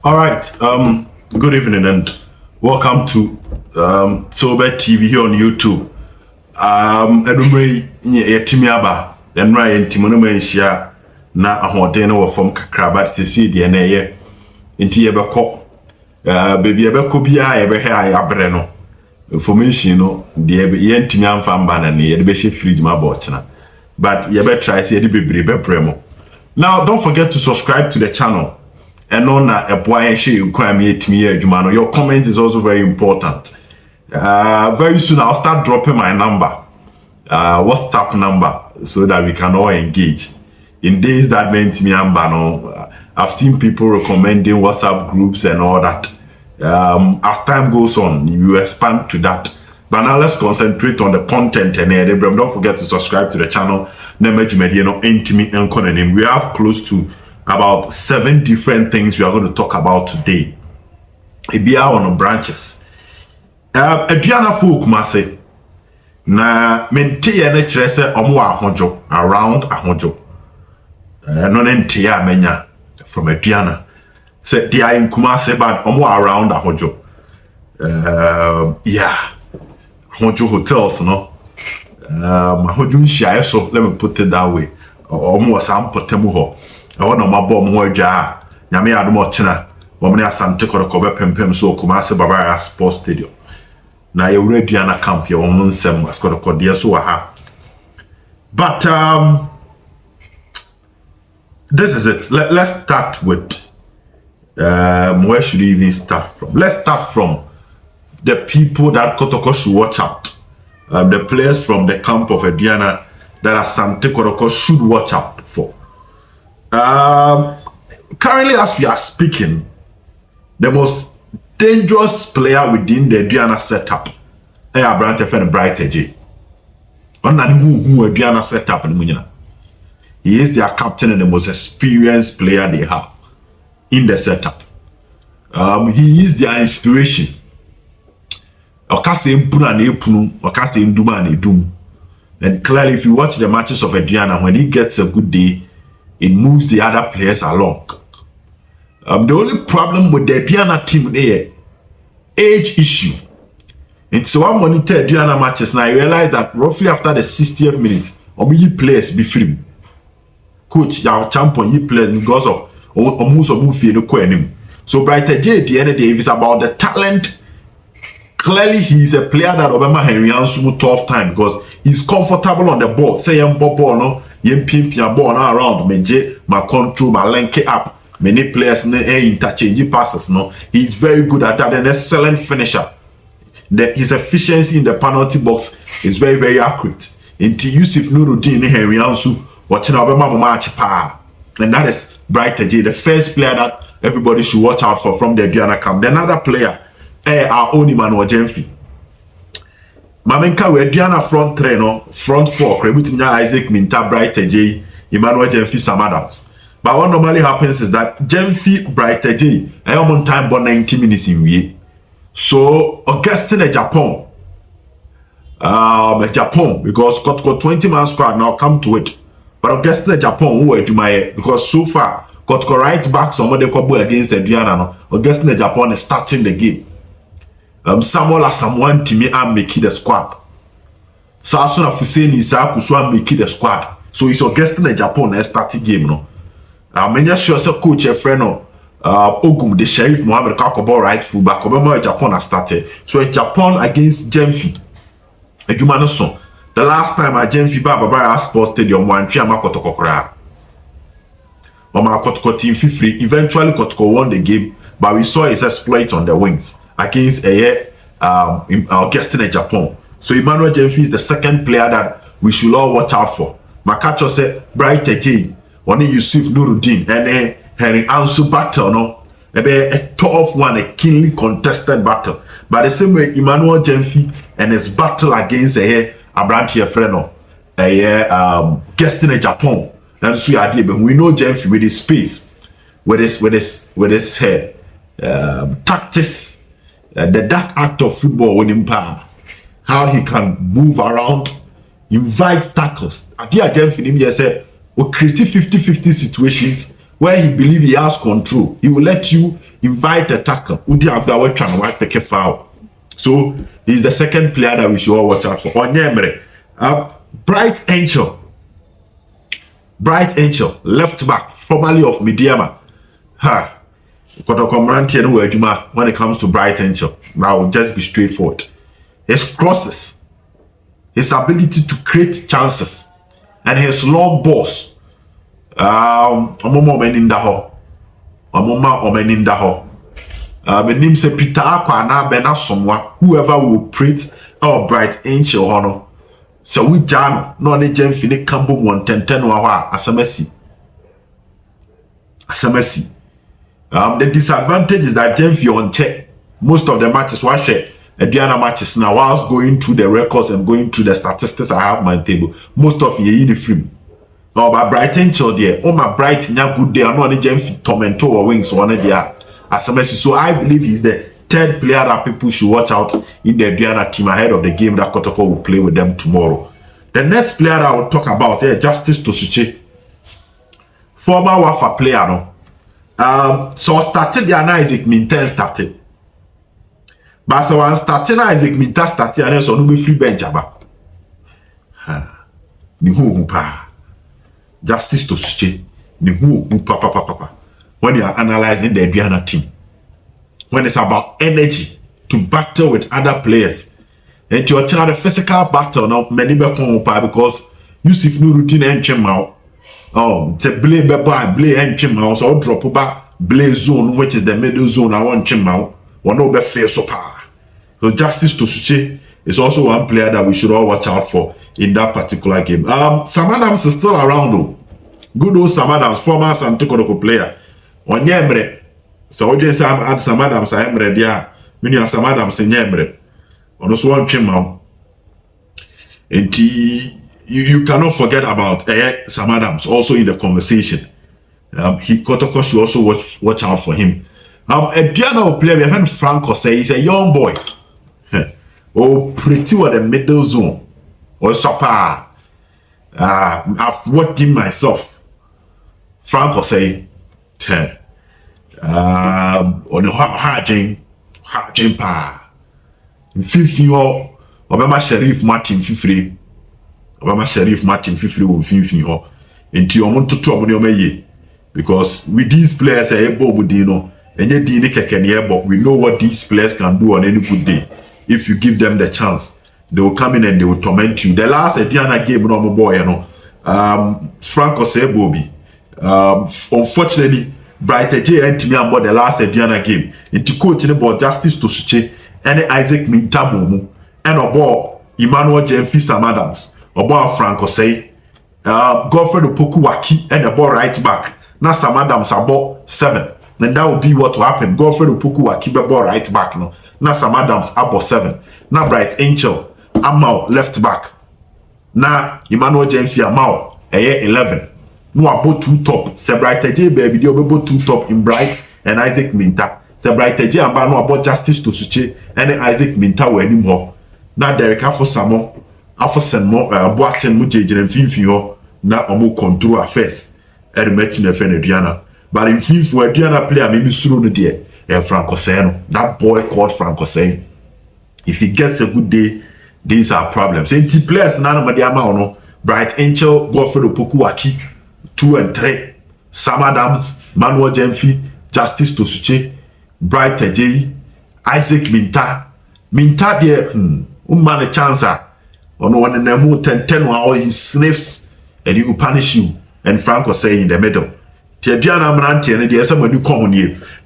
All right. Good evening and welcome to Sober TV here on YouTube. Edumre yetimi aba. Enra yentimo no manhia na ahoden no wo fam kakra but sesi de na ye. Nti ye beko baby ye beko bia ye be ha abre no. Information no de ye ntimi amfa mba na ne ye de be she fridge ma bo chena. But ye be try say ye de bebre be premo. Now don't forget to subscribe to the channel. And on a boy she crime to me, your comment is also very important. Very soon I'll start dropping my number, WhatsApp number, so that we can all engage. In days that meant me and Bano, I've seen people recommending WhatsApp groups and all that. As time goes on, you expand to that. But now let's concentrate on the content and don't forget to subscribe to the channel. We have close to about 7 different things we are going to talk about today. Ebia on branches. Aduana folk mase na mente ye na kire se omo ahojo around ahojo. No nente ya menya from Aduana. Say they are in Kumase but omo around ahojo. Yeah. Ahojo hotels no. Ahojo nshia so let me put it that way. Omo wasam potemu ho. I want my bomb where ja Yami Adumo China, Womani Asante Kotoko Pempem so Kumase Barbara Sports Stadium. Now you ready on a camp your own sem as Kotoko dear so aha. But this is it. Let's start with where should we even start from? Let's start from the people that Kotoko should watch out. The players from the camp of Aduana that Asante Kotoko should watch out for. Currently, as we are speaking, the most dangerous player within the Aduana setup is Abrante Bright J. Who Aduana setup in Munyana. He is their captain and the most experienced player they have in the setup. He is their inspiration. And clearly, if you watch the matches of Aduana, when he gets a good day, it moves the other players along. The only problem with the Aduana team is age issue. And so I monitor Aduana matches and I realize that roughly after the 60th minute, you players be free. Coach, your champion, you players because of almost a movie. So Brighter J at the end of the day, if it's about the talent, clearly he's a player that Obama Henry Ansu 12 times because he's comfortable on the ball. Say ball no. Yen pimp your ball around me my control, my link it up. Many players interchange passes. No, he's very good at that. An excellent finisher. His efficiency in the penalty box is very, very accurate. Until Yusuf Nuruddin Henry Ansu watching our match pa. And that is Brighter J, the first player that everybody should watch out for from the Aduana camp. The another player, our own Emmanuel Jemfi. Mamenka we Aduana front 3 no front 4 Krebutimnya Isaac Minta Brighter J Emmanuel Jemfi Sam Adams. But what normally happens is that Jemfi Brighter J on time for 90 minutes in we. So Augustine Japan Japan because got 20 man squad now come to it. But Augustine Japan who do my because so far got right back somebody couple against Aduana no Augustine Japan is starting the game. Samuel Asamoah Timi and make the squad. Sasuna Fuseni Isaku so make the squad. So he's Augustine in Japan and starting game no. Many sure say coach a friend no Ogum the Sheriff Mohammed Kakobo right fullback Obama Japan has started. So Japan against Jemfi. Ejuma no so. The last time at Jemfi Barbara Sports Stadium one Chiama Kotoko kra. Mama Kotoko team free. Eventually Kotoko won the game, but we saw his exploits on the wings against Augustine Japan. So Emmanuel Jemfi is the second player that we should all watch out for. Makacho said Brighter J, one Yusuf Nuruddin, and Henry Ansu battle, no, a tough one, a keenly contested battle. But the same way Emmanuel Jemfi and his battle against Abrante Freno, Augustine Japan. And so we know Jemfi with his space, with his hair, tactics. The dark act of football with him power, how he can move around, invite tackles. At the agent for him, he said, we create 50-50 situations where he believes he has control. He will let you invite a tackle. Udi Abdawa trying to take a foul. So he's the second player that we should all watch out for. Onyemere, Bright Angel, left back, formerly of Midiama. When it comes to Bright Angel, I will just be straightforward. His crosses, his ability to create chances, and his long balls. Menim se Peter Akwana Bena Somwa, whoever will print our Bright Angel honor. So we jam no ne jam fini campo 110 wa asamasi. The disadvantage is that James on check most of the matches watch Aduana matches now whilst going through the records and going through the statistics I have on my table. Most of you in the film. Oh, but Bright Angel there, oh my Bright nya good day, I know the James tormento or wings one there. So I believe he's the third player that people should watch out in the Aduana team ahead of the game that Kotoko will play with them tomorrow. The next player I will talk about is Justice Tosuche, former Wafa player. No, so started the Isaac Minten started, but so when starting Isaac Minten started and so no be free bench aba. Ni who pa Justice Tosuche ni who pa. When you are analyzing the Aduana team, when it's about energy to battle with other players, and you're trying the physical battle now, many because Yusuf Nuruddin and Chemao, the blay and Chemao, so drop back blay zone, which is the middle zone. I want Chemao, one over fair so power. So Justice Tosuche is also one player that we should all watch out for in that particular game. Sam Adams is still around though. Good old Sam Adams, former Asante Kotoko player. Onyemere, so we just add Sam Adams. I am ready. Many Sam Adams in Yemere. On also one chimney. And you cannot forget about Sam Adams also in the conversation. Kotoko should also watch out for him. Aduana player, we have heard Franco say he's a young boy. Oh, pretty with the middle zone. Or Sapa. I've watched him myself. Franco say, on the hard pa. In Fifi or Obama Sheriff Martin Fifri. Obama Sheriff Martin Fifri will Fifi or into your month to Tommy. Because with these players, and but we know what these players can do on any good day. If you give them the chance, they will come in and they will torment you. The last Aduana game, no boy, Franco say Bobby. Unfortunately, Bright J and me about the last Aduana game. Into coaching about Justice Tosuche and Isaac Mintabomu and about Emmanuel Jemfi Sam Adams. About Franco say Godfrey Opokuwaki and about right back. Now Sam Adams about 7. Then that will be what will happen. Godfrey Opokuwaki about right back now. Now Sam Adams about 7. Now Bright Angel Amao left back. Now Emmanuel Jemfi Amao 11. No about 2 top. Se Bright J baby they about 2 top in Bright and Isaac Minta. Se Bright J and no about Justice Tosuche and Isaac Minta were anymore. Now Derek Afo Samo Afo Senmo Boaten Mujej and Finfio na omo control affairs. Met me friend Aduana. But in FIFA, Aduana player maybe through the day. And Franco Seno, that boy called Franco Sen. If he gets a good day, these are problems. And the players none of them no. Bright Angel, Godfrey Opokuwaki, 2 and 3. Sam Adams, Manuel Jemfi, Justice Tosuche, Bright J, Isaac Minta. Minta there, man a chance. On one in the mood 10 or he sniffs and he will punish you. And Franco say in the middle.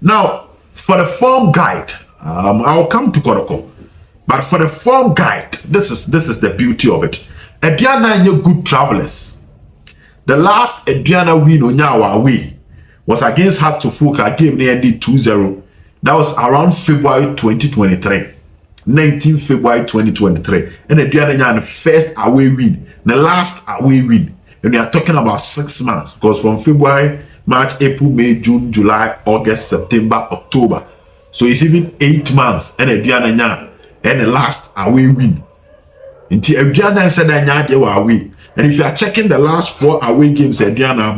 Now, for the form guide, I'll come to Kotoko. But for the form guide, this is the beauty of it. Aduana and your good travelers. The last Aduana win on our way was against Hattofuka, game they ended 2-0. That was around February 2023. 19 February 2023. And Aduana had the first away win, the last away win. And we are talking about 6 months, because from February, March, April, May, June, July, August, September, October. So it's even 8 months. And Aduana and the last away win. Until Aduana said that they were away. And if you are checking the last 4 away games, Aduana,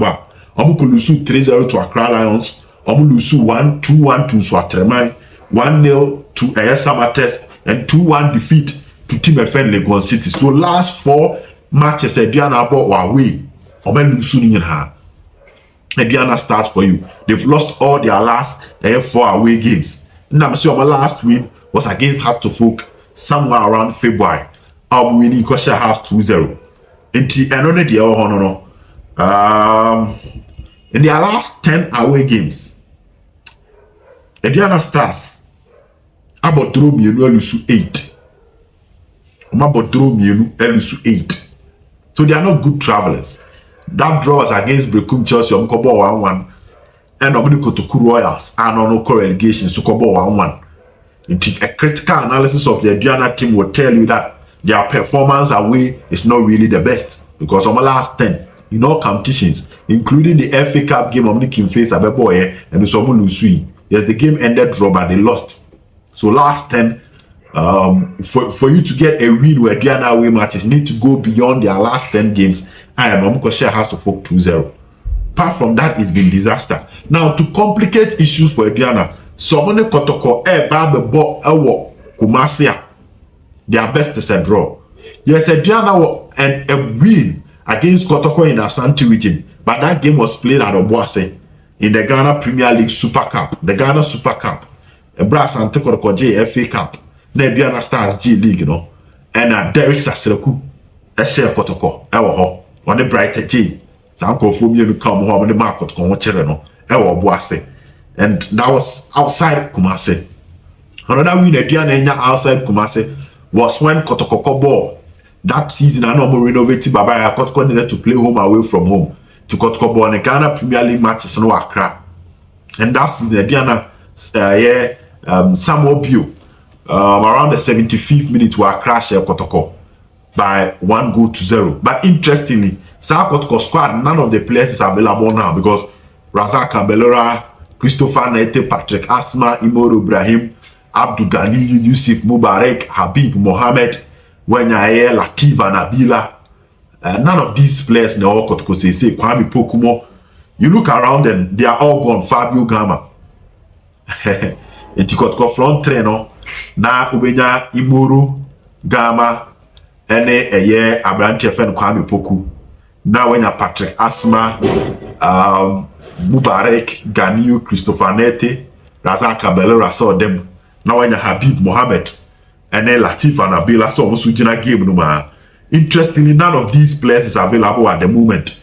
Omukulusu 3-0 to Accra Lions, Omulusu 1-2-1 to Swatremai, 1-0 to Samates, and 2-1 defeat to Team FN Legon City. So last 4 matches, Aduana bought away. Omulusu Ninha. Aduana starts for you. They've lost all their last 4 away games. Now, so my last win was against Hartlepool somewhere around February. I'll be winning Kosher House 2-0. In their last 10 away games, Aduana Stars about draw me elusu 8. About draw me elusu 8. So they are not good travelers. That draw was against Brekum Chelsea on Kobo 1-1 and Asante Kotoko Royals and on relegation so Kobo 1-1. A critical analysis of the Aduana team will tell you that their performance away is not really the best because on the last 10 in all competitions, including the FA Cup game of the King Face Abeboye and the Somu Lusui. Yes, the game ended draw, but they lost. So last 10, for you to get a win where Aduana away matches need to go beyond their last 10 games. And Omukosha has to folk 2-0. Apart from that, it's been disaster. Now to complicate issues for Aduana, Asante Kotoko ball Kumasia. Their best is a draw. Yes, Aduana and a win against Kotoko in the Asante region, but that game was played at Obuase in the Ghana Premier League Super Cup, the Ghana Super Cup, a Asante Kotoko J FA Cup, the Aduana Stars G League, and Derek Sasreku, a share Kotoko, on the brighter J. Sanko Fumi come home on the market, Obuase, and that was outside Kumasi. Another win Aduana outside Kumasi was when Kotoko ball. That season, I know more renovated Babaya Kotoko needed to play home away from home to Kotoko Ball and Ghana Premier League matches in Accra. And that season, Aduana, Samuel Bio, around the 75th minute, were crashed Kotoko by 1-0. But interestingly, South Kotoko squad, none of the players is available now because Razak Kabelora, Christopher Nete, Patrick Asma, Imoru Ibrahim, Abdul Ghani, Yusuf Mubarak, Habib Mohammed, Wenyaye, Lativa, Nabila, none of these players now Kotoko say Kwame Pokumo. You look around them, they are all gone. Fabio Gama. Eti Kotoko front trainer na ubenya Imuru Gama ene eye Abrante Fen Kwame Poku. Now when Patrick Asma, Mubarak, Ganiu, Christopher Nete, Razak Kabelora saw them. Now when Habib Mohammed and then Latifa Nabila so almost game no. Interestingly, none of these players is available at the moment.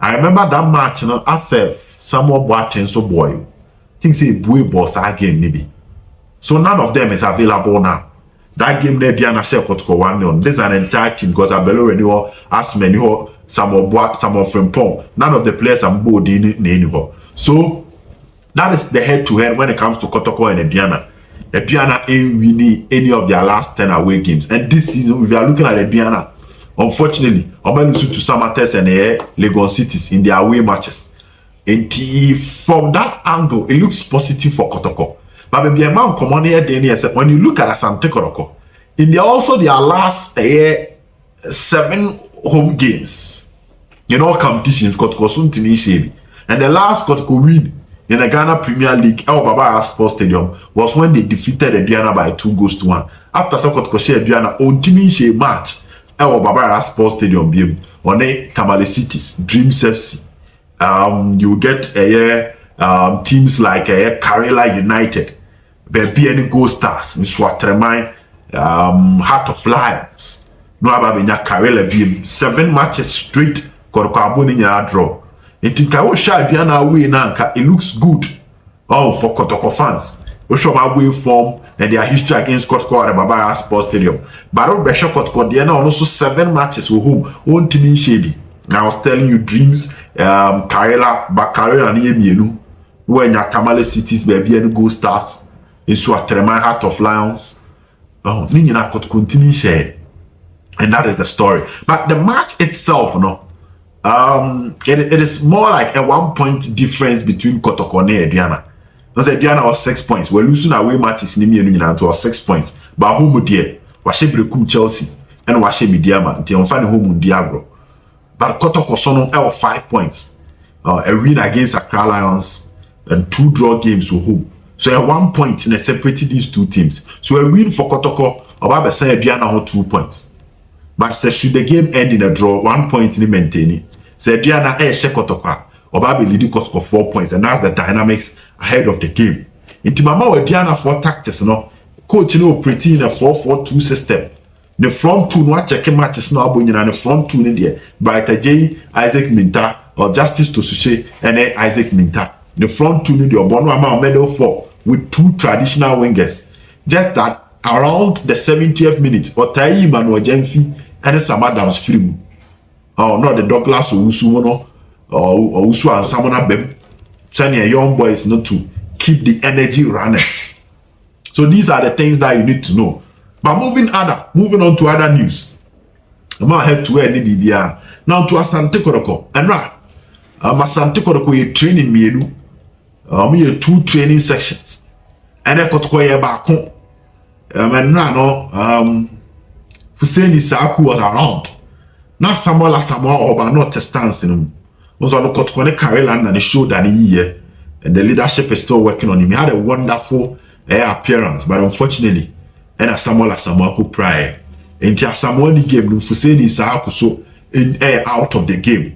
I remember that match, I said someone watching so boy. Things say boy boss that game maybe. So none of them is available now. That game there Diana Shell Kotoko 1-0. This is an entire team because Abelo Renewal, Asmeni, some of Frimpong. None of the players are both in anymore. So that is the head-to-head when it comes to Kotoko and Aduana. Aduana ain't winning any of their last 10 away games. And this season, if you are looking at Aduana, unfortunately, Omelusu to Samates and Legon Cities in their away matches. And from that angle, it looks positive for Kotoko. But maybe a man come on here, when you look at Asante Kotoko, in their last 7 home games, in all competitions, Kotoko soon and the last Kotoko win in the Ghana Premier League, El Baba Sports Stadium, was when they defeated Aduana by 2-1. After Kotoko share Aduana, ultimate match, El Baba Sports Stadium, on a Tamale Cities, Dreams FC. You get teams like Karela United, BN Gold Stars, Swatremai, Heart of Lions. No Ababenya Karela BM 7 matches straight, Kotoko in a draw. It looks good for Kotoko fans. We show my way form and their history against Kotoko at the Barbara Sports Stadium. But Besha Kotoko, they are also 7 matches with whom won't team shady. I was telling you dreams, Karela, Bakarela and Yemienu, when your Tamale Cities, baby, and Gold Stars, in Swatremai Heart of Lions. Oh, Nina could continue share. And that is the story. But the match itself, it is more like a 1-point difference between Kotoko and Aduana. Because Aduana was 6 points. We're losing away matches in the to 6 points. But home dear, Washe Brekum Chelsea and Washe Midiama until find home Diagro. But Kotoko Sono 5 points. A win against Accra Lions and 2 draw games for home. So at 1 point in separating these two teams. So a win for Kotoko, Oba say Aduana 2 points. But say should the game end in a draw, 1 point in maintaining. Say Aduana check Kotoko, Oba be leading Kotoko 4 points, and that's the dynamics ahead of the game. Inti mama Aduana for tactics, no coach no operating in a 4-4-2 system. The front two no check matches no abonyina and the front two in there. Brighter J, Isaac Minta, or Justice Tosuche, and Isaac Minta. The front two in the Obono Ama medal for with 2 traditional wingers. Just that around the 70th minute, Otayi Manuel Jemfi and Sam Adams film. Oh, not the Douglas or Usu or Usu and Samona Bem. Sending young boys not to keep the energy running. So these are the things that you need to know. But moving on to other news. I'm gonna head to where BBR. Now to Asante Kotoko. And right, Asante Kotoko is training me. We have 2 training sections. And I got to go back home. And now, Hussein Isaku was around. Not Samuel or not stance in him. Was on the Kotoko Caroline and the show that year. And the leadership is still working on him. He had a wonderful appearance, but unfortunately, and Samuel could pry. And Samuel the game, Hussein Isaku so out of the game.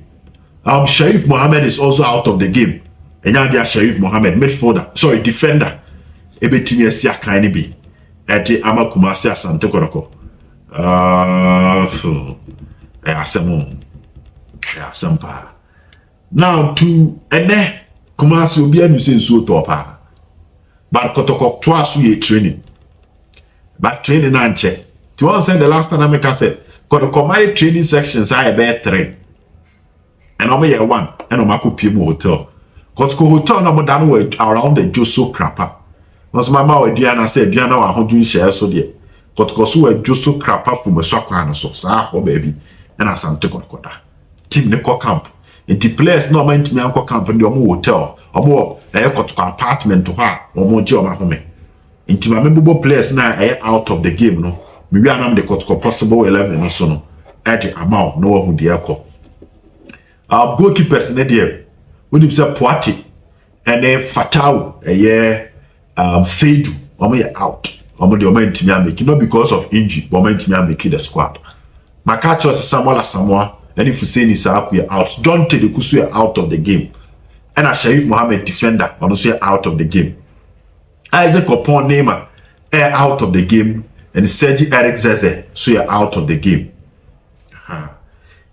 Sharif Mohammed is also out of the game. And now they are Sharif Mohammed, midfielder, sorry, defender. Ebetimi Esia Kaini be. Ete Ama Kumasi Asante Kotoko. Asampa. Now to Ene Kumasi Obia Nusen so topa. But Kotoko twice we training. But training and check. To one said the last time I said, Kotoko my training sections I bear 3. And I'm here 1. And I'm a Pimu hotel. Kotoko hotel no more than around the Joso Krapa. Once my mama Aduana said Aduana 100 shares so there. Kotoko so a Joso Krapa from a soccer so sa baby. And Asante Kotoko. Team Neko camp. And the players no mind me uncle camp in the hotel. Or more Kotoko apartment to her or more job at home. Inti my memorable players now out of the game no. Maybe I am the Kotoko possible 11 or so no. At the amount no one who the echo. Our goalkeepers in there. When you say Poati and then Fatau Seidu, out. Not because of injury, but making the squad. Makacho Samoa, and if you say this out, John Tedekusu out of the game. And Sharif Mohammed defender, also out of the game. Isaac Opon Neymar out of the game, and Sergi Eric Zeze so out of the game.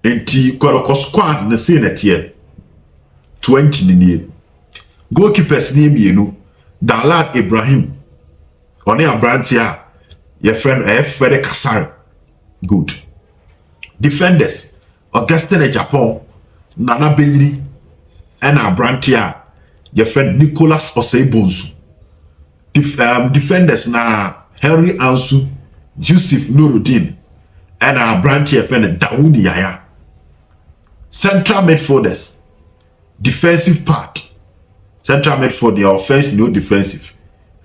And T Koroko squad in the scene here. 20 nini. Goalkeepers name you Dalad Ibrahim. On a branch here. Your friend Fede Kasari. Good. Defenders. Augustine Japan. Nana Benri. And our branch here. Your friend Nicholas Osebonsu. Defenders na Henry Ansu. Yusuf Nuruddin. And our branch here friend Dawood Yaya. Central midfielders. Defensive part. Central midfield, the offense, no defensive.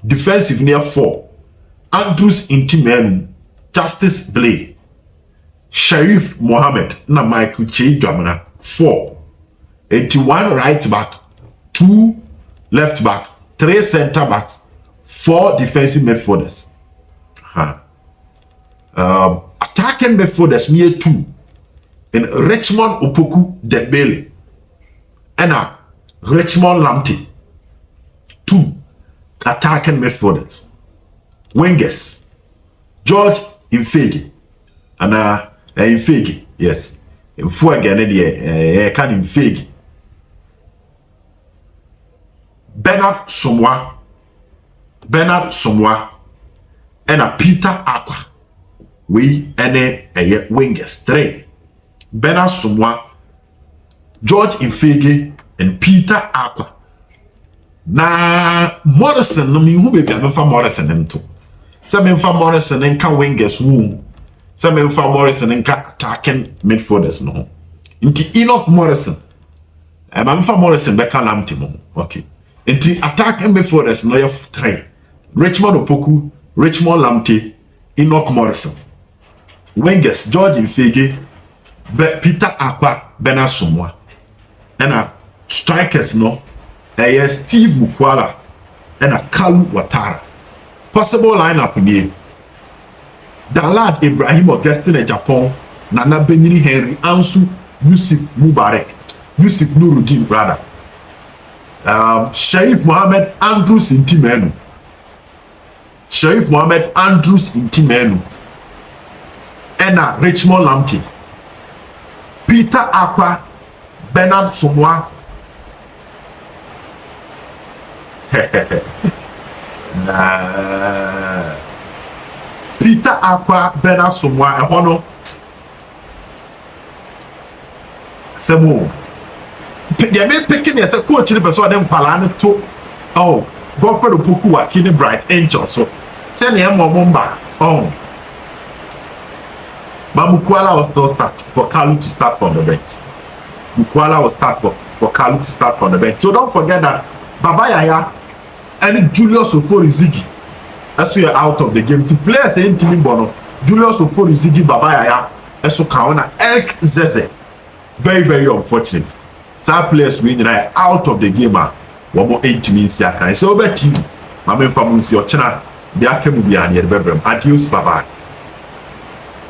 Defensive near 4. Andrews Intimenu, Justice Blay, Sharif Mohammed, na Michael Che Dramana, 4. 81 right back, 2 left back, 3 center backs, 4 defensive midfielders. Attacking midfielders near 2. In Richmond Opoku Dembele. And Richmond Lamptey. 2 attacking midfielders. Wingers. George Infegi. And Infegi, yes. Infegi can Infegi. Bernard Somwa. And Peter Aqua. We and wingers. 3. Bernard Somwa. George Infegi and Peter Aqua. Na Morrison, no me who be Morrison and two. Some Morrison and can wingers womb. Some Morrison and can attacking midfielders no. Inti Enoch Morrison. I'm Morrison Becca Lamtimo. Okay. Inti attacking midfielders no you 3. Richmond Opoku, Richmond Lamptey, Enoch Morrison. Wingers George Infegi, Peter Aqua, Bernard Somwa. And strikers no Steve Mukwala and a Kalu Watara. Possible lineup nie. Dalad Ibrahim Augustine Japan, Nana Benini Henry Ansu, Yusuf Mubarak, Yusuf Nuruddin brother. Sharif Mohammed Andrews in Timenu. Sharif Mohammed Andrews in Timenu. Enna Richmond Lamptey. Peter Aqua, Bernard Sumwa. Peter Aqua, Bernard Sumwa, and Hono. Semo. They may picking as a coach in the person them Palana to Godfrey Opoku Wakini Bright Angel. So send him more Mumba. But Mukwala will still start for Kalu to start from the bench. Mukwala will start for Kalu to start from the bench. So don't forget that Baba Yaya and Julius Oforizigi, as we are out of the game. To players in Team Bono, Julius Oforizigi, Baba Yaya, Eso Kaona, Eric Zeze. Very, very unfortunate. Some players win out of the game. One more 8 minutes. I can say over team. My main family is your channel. They are coming behind the bedroom. Adios, bye bye.